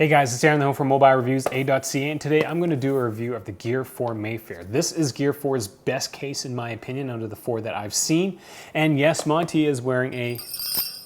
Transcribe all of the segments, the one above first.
Hey guys, it's Aaron the home for mobile reviews, a.ca, and today I'm going to do a review of the Gear 4 Mayfair. This is Gear 4's best case in my opinion out of the four that I've seen. And yes, Monty is wearing a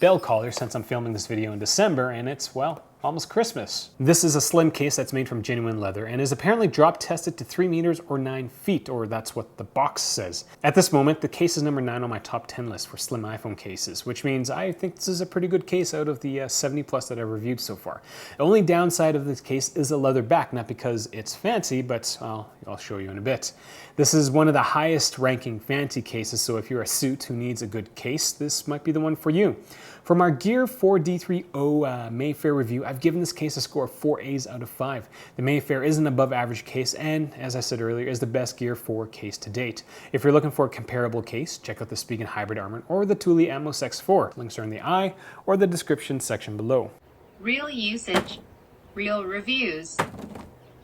bell collar since I'm filming this video in December, and it's, well, almost Christmas. This is a slim case that's made from genuine leather and is apparently drop tested to 3 meters or 9 feet, or that's what the box says. At this moment, the case is number 9 on my top 10 list for slim iPhone cases, which means I think this is a pretty good case out of the 70 plus that I've reviewed so far. The only downside of this case is a leather back, not because it's fancy, but I'll show you in a bit. This is one of the highest ranking fancy cases, so if you're a suit who needs a good case, this might be the one for you. From our Gear 4 D30 Mayfair review, I've given this case a score of 4 A's out of 5. The Mayfair is an above average case and, as I said earlier, is the best Gear 4 case to date. If you're looking for a comparable case, check out the Spigen Hybrid Armor or the Thule Atmos X4. Links are in the eye or the description section below. Real usage, real reviews.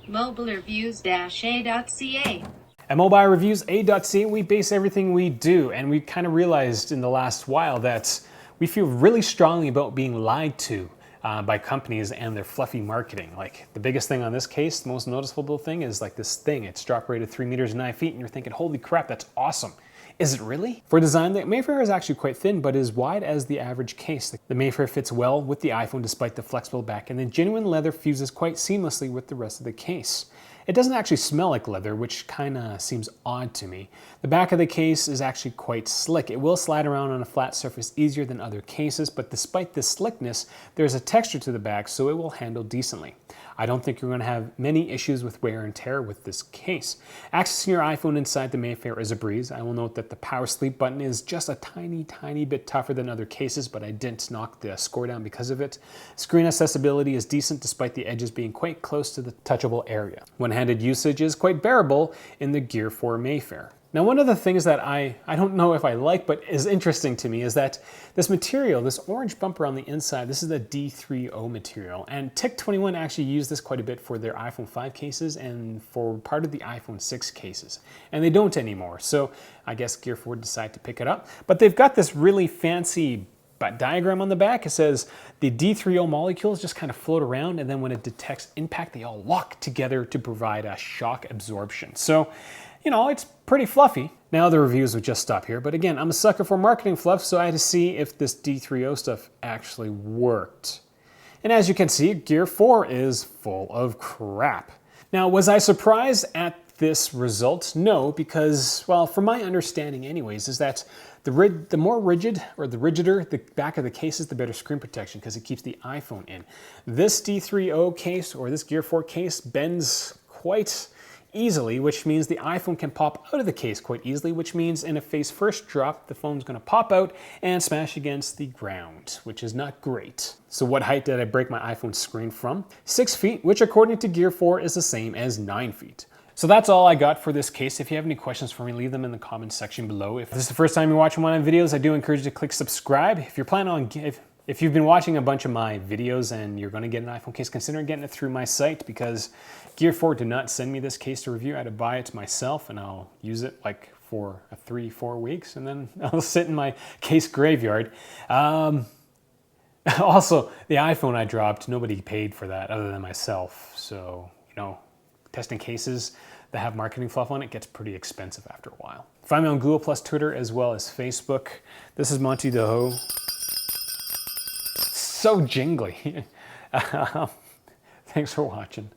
mobilereviews-a.ca. At Mobile Reviews A.ca, we base everything we do, and we kind of realized in the last while that we feel really strongly about being lied to by companies and their fluffy marketing. Like, the biggest thing on this case, the most noticeable thing is like this thing. It's drop rated 3 meters and 9 feet, and you're thinking, holy crap, that's awesome. Is it really? For design, the Mayfair is actually quite thin, but is wide as the average case. The Mayfair fits well with the iPhone despite the flexible back, and the genuine leather fuses quite seamlessly with the rest of the case. It doesn't actually smell like leather, which kind of seems odd to me. The back of the case is actually quite slick. It will slide around on a flat surface easier than other cases, but despite the slickness, there's a texture to the back, so it will handle decently. I don't think you're going to have many issues with wear and tear with this case. Accessing your iPhone inside the Mayfair is a breeze. I will note that the power sleep button is just a tiny bit tougher than other cases, but I didn't knock the score down because of it. Screen accessibility is decent despite the edges being quite close to the touchable area. One-handed usage is quite bearable in the Gear 4 Mayfair. Now, one of the things that I don't know if I like, but is interesting to me, is that this material, this orange bumper on the inside, this is the D30 material, and TIC21 actually used this quite a bit for their iPhone 5 cases and for part of the iPhone 6 cases, and they don't anymore, so I guess Gear 4 decided to pick it up. But they've got this really fancy diagram on the back. It says the D30 molecules just kind of float around, and then when it detects impact, they all lock together to provide a shock absorption. So, you know, it's pretty fluffy. Now the reviews would just stop here, but again, I'm a sucker for marketing fluff, so I had to see if this D30 stuff actually worked. And as you can see, Gear 4 is full of crap. Now, was I surprised at this result? No, because, well, from my understanding anyways, is that the more rigid, or the rigider the back of the case is, the better screen protection, because it keeps the iPhone in. This D30 case, or this Gear 4 case, bends quite easily, which means the iPhone can pop out of the case quite easily, which means in a face first drop, the phone's going to pop out and smash against the ground, which is not great. So what height did I break my iPhone screen from? 6 feet, which according to Gear 4 is the same as 9 feet. So that's all I got for this case. If you have any questions for me, leave them in the comments section below. If this is the first time you're watching one of my videos, I do encourage you to click subscribe. If you're planning on, if you've been watching a bunch of my videos and you're going to get an iPhone case, consider getting it through my site, because Gear 4 did not send me this case to review. I had to buy it myself, and I'll use it like for 3-4 weeks, and then I'll sit in my case graveyard. Also, the iPhone I dropped, nobody paid for that other than myself. So, you know, testing cases that have marketing fluff on it gets pretty expensive after a while. Find me on Google+, Twitter, as well as Facebook. This is Monty the Ho. So jingly. Thanks for watching.